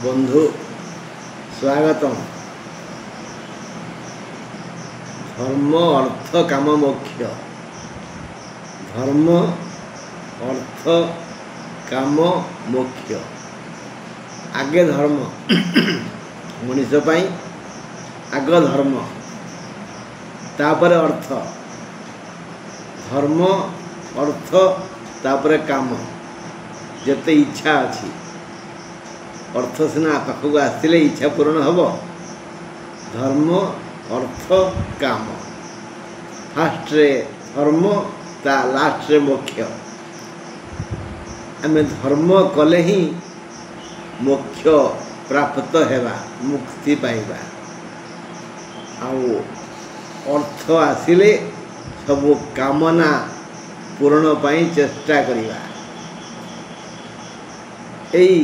बंधु स्वागतम। धर्म अर्थ काम मोक्ष। धर्म अर्थ काम मोक्ष। आगे धर्म मनीष पाई आग धर्म तापर अर्थ। धर्म अर्थ तापर काम। जते इच्छा अच्छी अर्थ सीना पाखक आसले इच्छा पूरण हम। धर्म अर्थ काम फास्ट रे धर्म ता लास्ट रे मोक्ष। आम धर्म कले ही मोक्ष प्राप्त हेबा मुक्ति पाइबा। आउ अर्थ आसिले सब कामना पूरण पाई चेष्टा करिबा। एई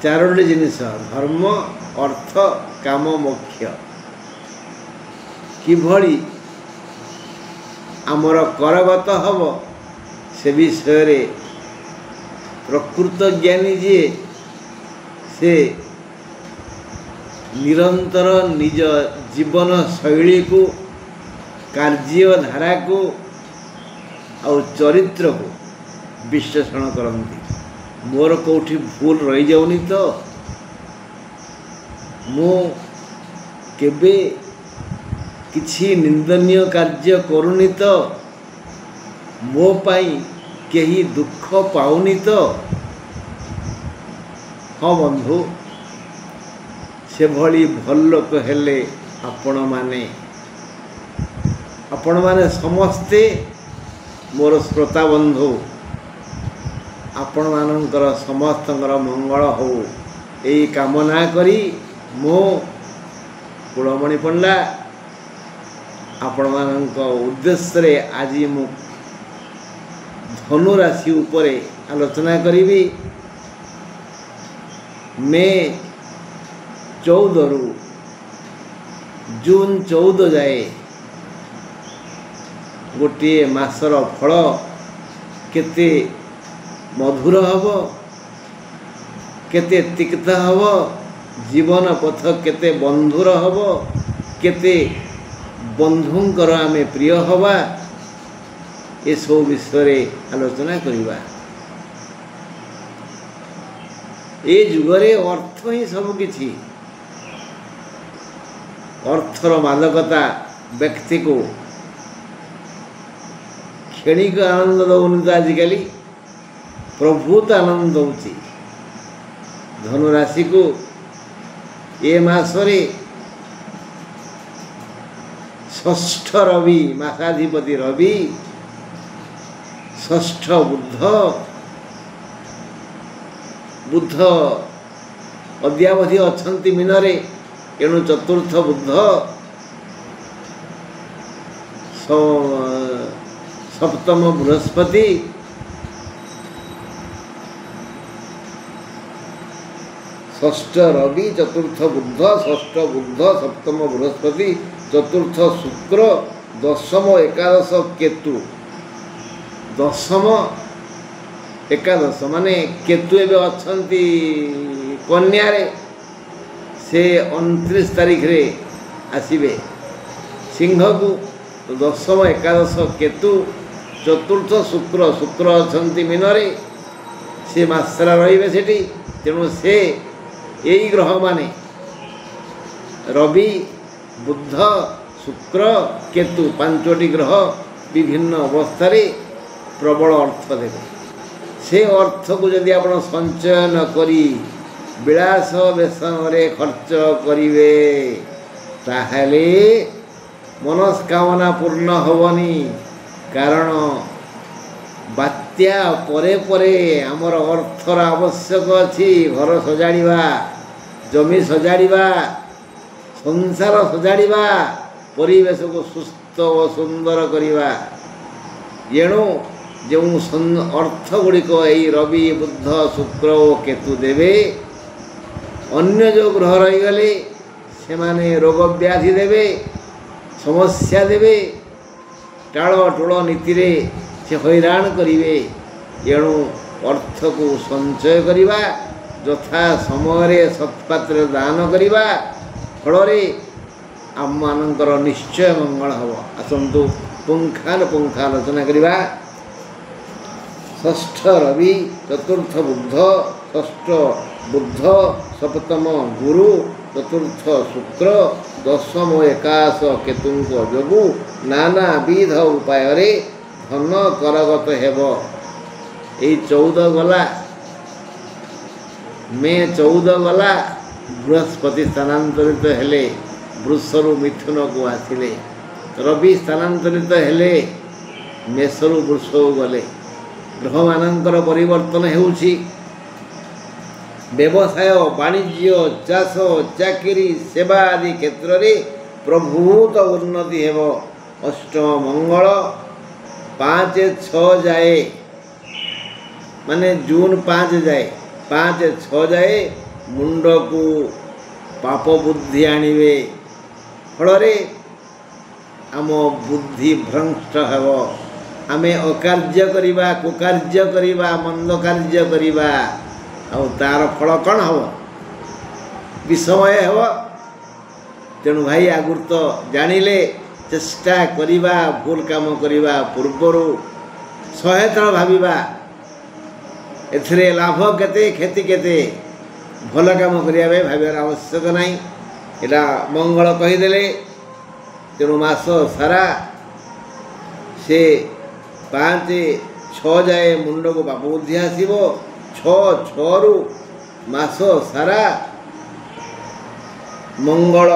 चारोटी जिनिस धर्म अर्थ काम मोक्ष किभली आमर करगत हब से विषय रे प्रकृत ज्ञानी जी से निरंतर निज जीवन शैली को कार्य धारा को और चरित्र को विश्लेषण करती। मोर कौटी भूल रही जाऊनी तो मो केबे किछि निंदनीय कार्य करूनी तो मो पाई केही दुख पाउनी तो। हाँ बंधु से भली भल लोक हेले आपण माने समस्ते मोर श्रोता बंधु आपण मानकर समस्तଙ୍କର मंगल हो यही कामना करी मो कुलमणि पंडा आपण मानक उद्देश्य रे आज मु धनु राशि उपरे आलोचना करी। मे 14 रु जून 14 जाए गोटे मासर फल केते मधुर हब केते तिक्त हब जीवन पथ केते बंधुर हब केते बंधुंकर आमे प्रिय हवा ये सब विषय आलोचना करिबा। ए जुगरे अर्थ ही सब किछि। अर्थर मादकता व्यक्ति को क्षणिक आनंद दौनी तो आजिकल प्रभुत आनंद दौची। धनुराशि को ए मासरे षष्ठ रवि मासाधिपति रवि षष्ठ बुध अद्यावधि अछंती मीनरे एणु चतुर्थ बुध सप्तम बृहस्पति षष्ठ रवि चतुर्थ बुध षष्ठ बुध सप्तम बृहस्पति चतुर्थ शुक्र दशम एकादश केतु। दशम एकादश माने केतु एवं अछंती कन्या रे से 29 तारीख रे आसीबे सिंह को। तो दशम एकादश केतु चतुर्थ शुक्र शुक्र अछंती मीनरे से मासरा रहिबे सेठी। तेणु से यही ग्रह माने रवि बुध शुक्र केतु पांचटी ग्रह विभिन्न अवस्था प्रबल अर्थ देवे। से अर्थ को जदि आप संचय न करी विलास व्यसन रे खर्च करिवे ताहले मनस्कामना पूर्ण होवनी। कारण बात्या परे परे आमर अर्थर आवश्यक अच्छी। घर सजाड़िबा जमी सजाड़िबा संसार सजाड़िबा परिवेश को सुस्थ और सुंदर करिबा। एणु जो अर्थ गुड़िक यही रवि बुध शुक्र और केतु देवे अन्य जो ग्रह रहीगले से माने रोग व्याधि देवे समस्या देवे टाळ टोळ नीति रे से हैरान करिवे। एणु अर्थ को संचय करिबा ଯଥା ସମୟରେ ସତ୍ପାତ୍ରରେ ଦାନ କରିବା ଫଳରେ ଆମମାନଙ୍କର ନିଶ୍ଚୟ ମଙ୍ଗଳ ହେବ। ଆସନ୍ତୁ ପୁଙ୍ଖାନୁପୁଙ୍ଖ ଆଲୋଚନା କରିବା। ଷଷ୍ଠ ରବି, ଚତୁର୍ଥ ବୁଦ୍ଧ, ଷଷ୍ଠ ବୁଦ୍ଧ, ସପ୍ତମ ଗୁରୁ, ଚତୁର୍ଥ ଶୁକ୍ର, ଦଶମ ଏକାଦଶ କେତୁଙ୍କ ଯୋଗୁଁ ନାନାବିଧ ଉପାୟରେ ଧନ କରଗତ ହେବ। ଏଇ 14 ଗଲା, ମେ 14 ଗଲା, ବୃହସ୍ପତି ସ୍ଥାନାନ୍ତରିତ ହେଲେ, ବୃଷରୁ ମିଥୁନକୁ ଆସିଲେ। ରବି ସ୍ଥାନାନ୍ତରିତ ହେଲେ, ମେଷରୁ ବୃଷକୁ ଗଲେ। ଗ୍ରହମାନଙ୍କର ପରିବର୍ତ୍ତନ ହେଉଛି। ବ୍ୟବସାୟ, ବାଣିଜ୍ୟ, ଚାଷ, ଚାକିରି, ସେବା ଆଦି କ୍ଷେତ୍ରରେ ପ୍ରଭୂତ ଉନ୍ନତି ହେବ। ଅଷ୍ଟମ ମଙ୍ଗଳ 5-6 ଯାଏ, ମାନେ ଜୁନ 5 ଯାଏ, 5-6 ଯାଏ ମୁଣ୍ଡକୁ ପାପ ବୁଦ୍ଧି ଆଣିବେ। ଫଳରେ ଆମ ବୁଦ୍ଧି ଭ୍ରଷ୍ଟ ହେବ। ଆମେ ଅକାର୍ଯ୍ୟ କରିବା, କୁକାର୍ଯ୍ୟ କରିବା, ମନ୍ଦ କାର୍ଯ୍ୟ କରିବା, ଆଉ ତା'ର ଫଳ କ'ଣ ହେବ? ବିଷମୟ ହେବ। ତେଣୁ ଭାଇ ଆଗରୁ ତ ଜାଣିଲେ ଚେଷ୍ଟା କରିବା, ଭୁଲ କାମ କରିବା ପୂର୍ବରୁ 100 ଥର ଭାବିବା ଏଥିରେ ଲାଭ କେତେ କ୍ଷତି କେତେ। ଭଲ କାମ କରିବା ପାଇଁ ଭାବିବାର ଆବଶ୍ୟକ ନାହିଁ। ଏଇଟା ମଙ୍ଗଳ କହିଦେଲେ। ତେଣୁ ମାସ ସାରା ସେ 5-6 ଯାଏ ମୁଣ୍ଡକୁ ପାପ ବୁଦ୍ଧି ଆସିବ। 6-6ରୁ ମାସ ସାରା ମଙ୍ଗଳ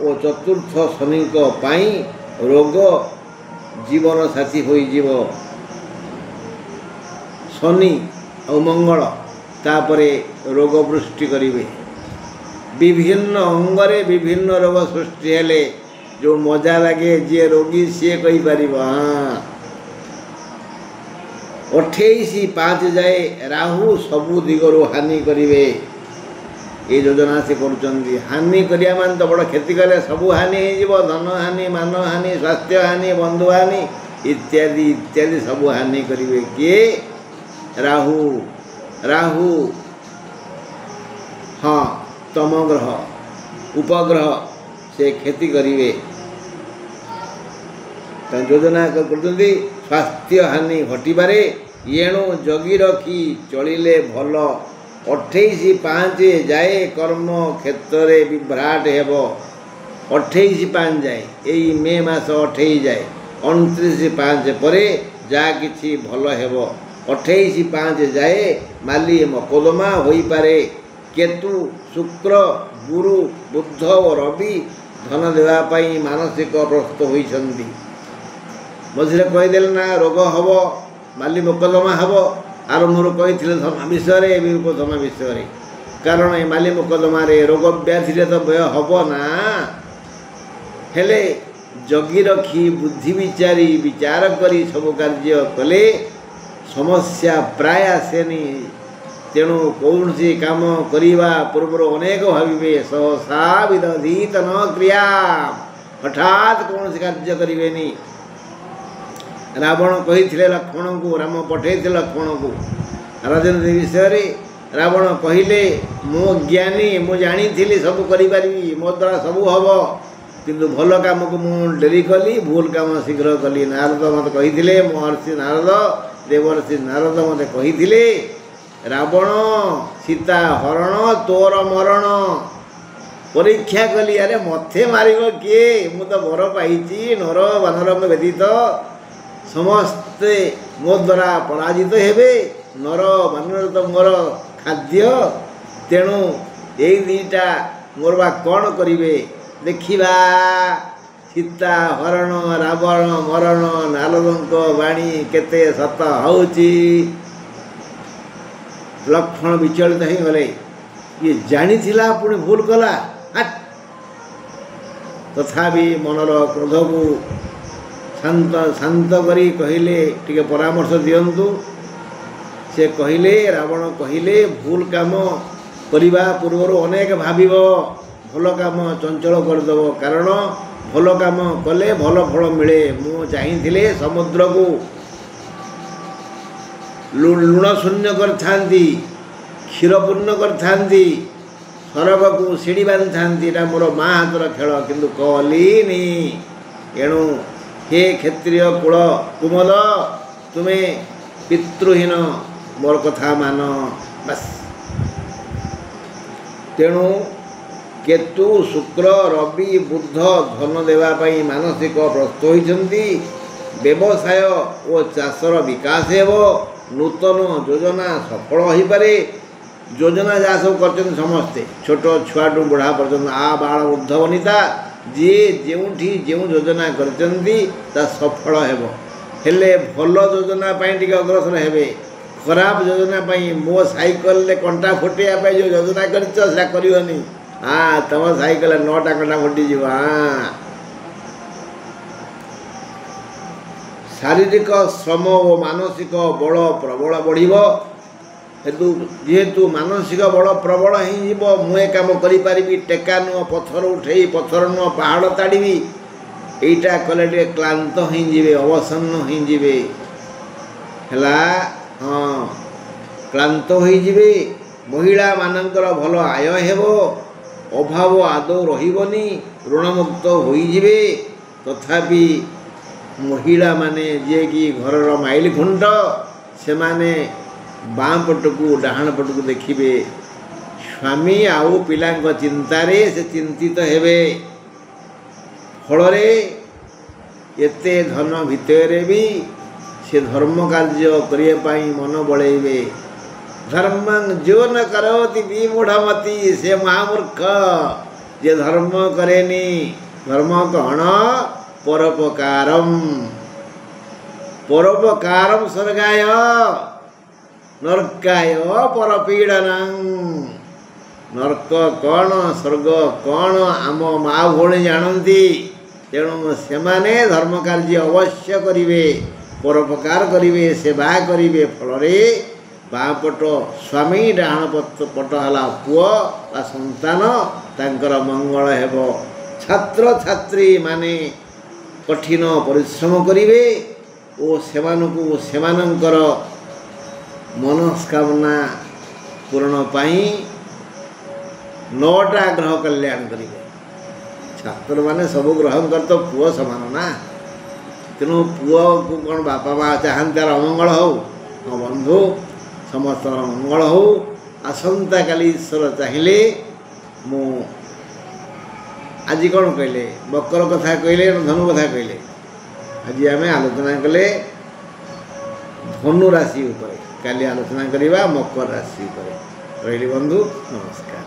ଓ ଚତୁର୍ଥ ଶନିଙ୍କ ପାଇଁ ରୋଗ ଜୀବନ ସାଥୀ ହୋଇଯିବ। ଶନି ଆଉ ମଙ୍ଗଳ ତାପରେ ରୋଗ ସୃଷ୍ଟି କରିବେ। ବିଭିନ୍ନ ଅଙ୍ଗରେ ବିଭିନ୍ନ ରୋଗ ସୃଷ୍ଟି ହେଲେ ଯେଉଁ ମଜା ଲାଗେ, ଯିଏ ରୋଗୀ ସିଏ କହିପାରିବ। 28-5 ଯାଏ ରାହୁ ସବୁ ଦିଗରୁ ହାନି କରିବେ। ଏ ଯୋଜନା ସେ କରୁଛନ୍ତି। ହାନି କରିବା ମାନେ ତ ବଡ଼ କ୍ଷତି କଲେ ସବୁ ହାନି ହେଇଯିବ। ଧନ ହାନି, ମାନ ହାନି, ସ୍ୱାସ୍ଥ୍ୟ ହାନି, ବନ୍ଧୁ ହାନି ଇତ୍ୟାଦି ଇତ୍ୟାଦି ସବୁ ହାନି କରିବେ। କିଏ? ରାହୁ। ରାହୁ ହଁ ତମ ଗ୍ରହ, ଉପଗ୍ରହ, ସେ କ୍ଷତି କରିବେ। ଯୋଜନା କରୁଛନ୍ତି ସ୍ୱାସ୍ଥ୍ୟ ହାନି ଘଟିବାରେ, ଏଣୁ ଜଗି ରଖି ଚଳିଲେ ଭଲ। 28-5 ଯାଏ କର୍ମ କ୍ଷେତ୍ରରେ ବିଭ୍ରାଟ ହେବ। 28-5 ଯାଏ, ଏଇ ମେ ମାସ 28 ଯାଏ। 29-5 ପରେ ଯାହା କିଛି ଭଲ ହେବ। 28-5 ଯାଏ ମାଲି ମକଦ୍ଦମା ହୋଇପାରେ। କେତୁ, ଶୁକ୍ର, ଗୁରୁ, ବୁଦ୍ଧ ଓ ରବି ଧନ ଦେବା ପାଇଁ ମାନସିକ ପ୍ରସ୍ତୁତ ହୋଇଛନ୍ତି। ମଝିରେ କହିଦେଲେ ନା ରୋଗ ହେବ, ମାଲି ମକଦ୍ଦମା ହେବ। ଆରମ୍ଭରୁ କହିଥିଲେ ଧନ ବିଷୟରେ, ଏବେ ଧନ ବିଷୟରେ। କାରଣ ଏ ମାଲି ମକଦ୍ଦମାରେ ରୋଗ ବ୍ୟାଧିରେ ତ ବ୍ୟୟ ହେବ ନା। ହେଲେ ଜଗି ରଖି ବୁଦ୍ଧି ବିଚାରି ବିଚାର କରି ସବୁ କାର୍ଯ୍ୟ କଲେ ସମସ୍ୟା ପ୍ରାୟ ଆସେନି। ତେଣୁ କୌଣସି କାମ କରିବା ପୂର୍ବରୁ ଅନେକ ଭାବିବେ। ସହସା ବିଦଧୀତ ନ କ୍ରିୟା, ହଠାତ୍ କୌଣସି କାର୍ଯ୍ୟ କରିବେନି। ରାବଣ କହିଥିଲେ ଲକ୍ଷ୍ମଣଙ୍କୁ, ରାମ ପଠେଇଥିଲେ ଲକ୍ଷ୍ମଣଙ୍କୁ ରାଜନୀତି ବିଷୟରେ। ରାବଣ କହିଲେ ମୁଁ ଜ୍ଞାନୀ, ମୁଁ ଜାଣିଥିଲି ସବୁ କରିପାରିବି, ମୋ ଦ୍ୱାରା ସବୁ ହେବ, କିନ୍ତୁ ଭଲ କାମକୁ ମୁଁ ଡେରି କଲି, ଭୁଲ କାମ ଶୀଘ୍ର କଲି। ନାରଦ ମୋତେ କହିଥିଲେ, ମହର୍ଷି ନାରଦ, ଦେବର୍ଷି ନାରଦ ମୋତେ କହିଥିଲେ ରାବଣ ସୀତା ହରଣ ତୋର ମରଣ। ପରୀକ୍ଷା କଲି, ଆରେ ମୋତେ ମାରିବ କିଏ? ମୁଁ ତ ବର ପାଇଛି, ନର ବାନର ବ୍ୟତୀତ ସମସ୍ତେ ମୋ ଦ୍ୱାରା ପରାଜିତ ହେବେ। ନର ବାନର ତ ମୋର ଖାଦ୍ୟ। ତେଣୁ ଏଇ ଦୁଇଟା ମୋର ବା କ'ଣ କରିବେ? ଦେଖିବା ସୀତା ହରଣ, ରାବଣ ମରଣ, ନାରଦଙ୍କ ବାଣୀ କେତେ ସତ ହେଉଛି। ଲକ୍ଷ୍ମଣ ବିଚଳିତ ହେଇଗଲେ। ଇଏ ଜାଣିଥିଲା ପୁଣି ଭୁଲ କଲା। ତଥାପି ମନର କ୍ରୋଧକୁ ଶାନ୍ତ କରି କହିଲେ ଟିକେ ପରାମର୍ଶ ଦିଅନ୍ତୁ। ସେ କହିଲେ, ରାବଣ କହିଲେ ଭୁଲ କାମ କରିବା ପୂର୍ବରୁ ଅନେକ ଭାବିବ, ଭଲ କାମ ଚଞ୍ଚଳ କରିଦେବ। କାରଣ ଭଲ କାମ କଲେ ଭଲ ଫଳ ମିଳେ। ମୁଁ ଚାହିଁଥିଲେ ସମୁଦ୍ରକୁ ଲୁଣ ଶୂନ୍ୟ କରିଥାନ୍ତି, କ୍ଷୀର ପୂର୍ଣ୍ଣ କରିଥାନ୍ତି, ସରଗକୁ ସିଡ଼ି ବାନ୍ଧିଥାନ୍ତି। ଏଇଟା ମୋର ମା ହାତର ଖେଳ, କିନ୍ତୁ କଲିନି। ଏଣୁ ହେ କ୍ଷତ୍ରିୟ କୁଳ କୁମଲ, ତୁମେ ପିତୃହୀନ, ମୋର କଥା ମାନ। ବାସ୍। ତେଣୁ କେତୁ, ଶୁକ୍ର, ରବି, ବୁଧ ଧନ ଦେବା ପାଇଁ ମାନସିକ ପ୍ରସ୍ତୁତ ହୋଇଛନ୍ତି। ବ୍ୟବସାୟ ଓ ଚାଷର ବିକାଶ ହେବ। ନୂତନ ଯୋଜନା ସଫଳ ହୋଇପାରେ। ଯୋଜନା ଯାହା ସବୁ କରିଛନ୍ତି ସମସ୍ତେ, ଛୋଟ ଛୁଆଠୁ ବୁଢ଼ା ପର୍ଯ୍ୟନ୍ତ, ବାଳ ବୃଦ୍ଧ ବନିତା, ଯିଏ ଯେଉଁଠି ଯେଉଁ ଯୋଜନା କରିଛନ୍ତି ତା ସଫଳ ହେବ। ହେଲେ ଭଲ ଯୋଜନା ପାଇଁ ଟିକେ ଅଗ୍ରସର ହେବେ। ଖରାପ ଯୋଜନା ପାଇଁ, ମୋ ସାଇକେଲରେ କଣ୍ଟା ଫୁଟାଇବା ପାଇଁ ଯେଉଁ ଯୋଜନା କରିଛ ସେଟା କରିବନି। ତମ ସାଇକେଲରେ 9ଟା କଣ୍ଟା ଫୁଟିଯିବ। ଶାରୀରିକ ଶ୍ରମ ଓ ମାନସିକ ବଳ ପ୍ରବଳ ବଢ଼ିବ। ଯେହେତୁ ମାନସିକ ବଳ ପ୍ରବଳ ହେଇଯିବ, ମୁଁ ଏ କାମ କରିପାରିବି, ଟେକା ନୁହଁ ପଥର ଉଠେଇ, ପଥର ନୁହଁ ପାହାଡ଼ ତାଡ଼ିବି, ଏଇଟା କଲେ ଟିକେ କ୍ଳାନ୍ତ ହେଇଯିବେ, ଅବସନ୍ନ ହେଇଯିବେ। ହେଲା, କ୍ଳାନ୍ତ ହୋଇଯିବେ। ମହିଳାମାନଙ୍କର ଭଲ ଆୟ ହେବ। ଅଭାବ ଆଦୌ ରହିବନି, ଋଣମୁକ୍ତ ହୋଇଯିବେ। ତଥାପି ମହିଳାମାନେ ଯିଏକି ଘରର ମାଇଲ ଖୁଣ୍ଟ, ସେମାନେ ବାଁ ପଟକୁ ଡାହାଣ ପଟକୁ ଦେଖିବେ। ସ୍ୱାମୀ ଆଉ ପିଲାଙ୍କ ଚିନ୍ତାରେ ସେ ଚିନ୍ତିତ ହେବେ। ଫଳରେ ଏତେ ଧନ ଭିତରେ ବି ସେ ଧର୍ମ କାର୍ଯ୍ୟ କରିବା ପାଇଁ ମନ ବଳେଇବେ। ଧର୍ମଂ ଯୋ ନ କରୋତି ବିମୂଢ଼ମତି, ସେ ମହାମୂର୍ଖ, ଯେ ଧର୍ମ କରେନି। ଧର୍ମ କ'ଣ? ପରୋପକାରମ୍। ପରୋପକାରମ୍ ସ୍ୱର୍ଗାୟ ନର୍କାୟ ପରପୀଡ଼ନଂ। ନର୍କ କ'ଣ ସ୍ୱର୍ଗ କ'ଣ ଆମ ମା ଭଉଣୀ ଜାଣନ୍ତି। ତେଣୁ ସେମାନେ ଧର୍ମ କାର୍ଯ୍ୟ ଅବଶ୍ୟ କରିବେ, ପରୋପକାର କରିବେ, ସେବା କରିବେ। ଫଳରେ ବାଁ ପଟ ସ୍ୱାମୀ, ଡାହାଣ ପଟ ହେଲା ପୁଅ ବା ସନ୍ତାନ, ତାଙ୍କର ମଙ୍ଗଳ ହେବ। ଛାତ୍ରଛାତ୍ରୀମାନେ କଠିନ ପରିଶ୍ରମ କରିବେ ଓ ସେମାନଙ୍କୁ ସେମାନଙ୍କର ମନସ୍କାମନା ପୂରଣ ପାଇଁ 9ଟା ଗ୍ରହ କଲ୍ୟାଣ କରିବେ। ଛାତ୍ରମାନେ ସବୁ ଗ୍ରହଙ୍କର ତ ପୁଅ ସମାନ ନା। ତେଣୁ ପୁଅକୁ କ'ଣ ବାପା ମା ଚାହାନ୍ତି ତାର ଅମଙ୍ଗଳ ହେଉ? ବନ୍ଧୁ, ସମସ୍ତଙ୍କର ମଙ୍ଗଳ ହେଉ। ଆସନ୍ତାକାଲି ଈଶ୍ୱର ଚାହିଁଲେ ମୁଁ ଆଜି କ'ଣ କହିଲେ? ମକର କଥା କହିଲେ, ଧନୁ କଥା କହିଲେ। ଆଜି ଆମେ ଆଲୋଚନା କଲେ ଧନୁ ରାଶି ଉପରେ, କାଲି ଆଲୋଚନା କରିବା ମକର ରାଶି ଉପରେ। ରହିଲି ବନ୍ଧୁ, ନମସ୍କାର।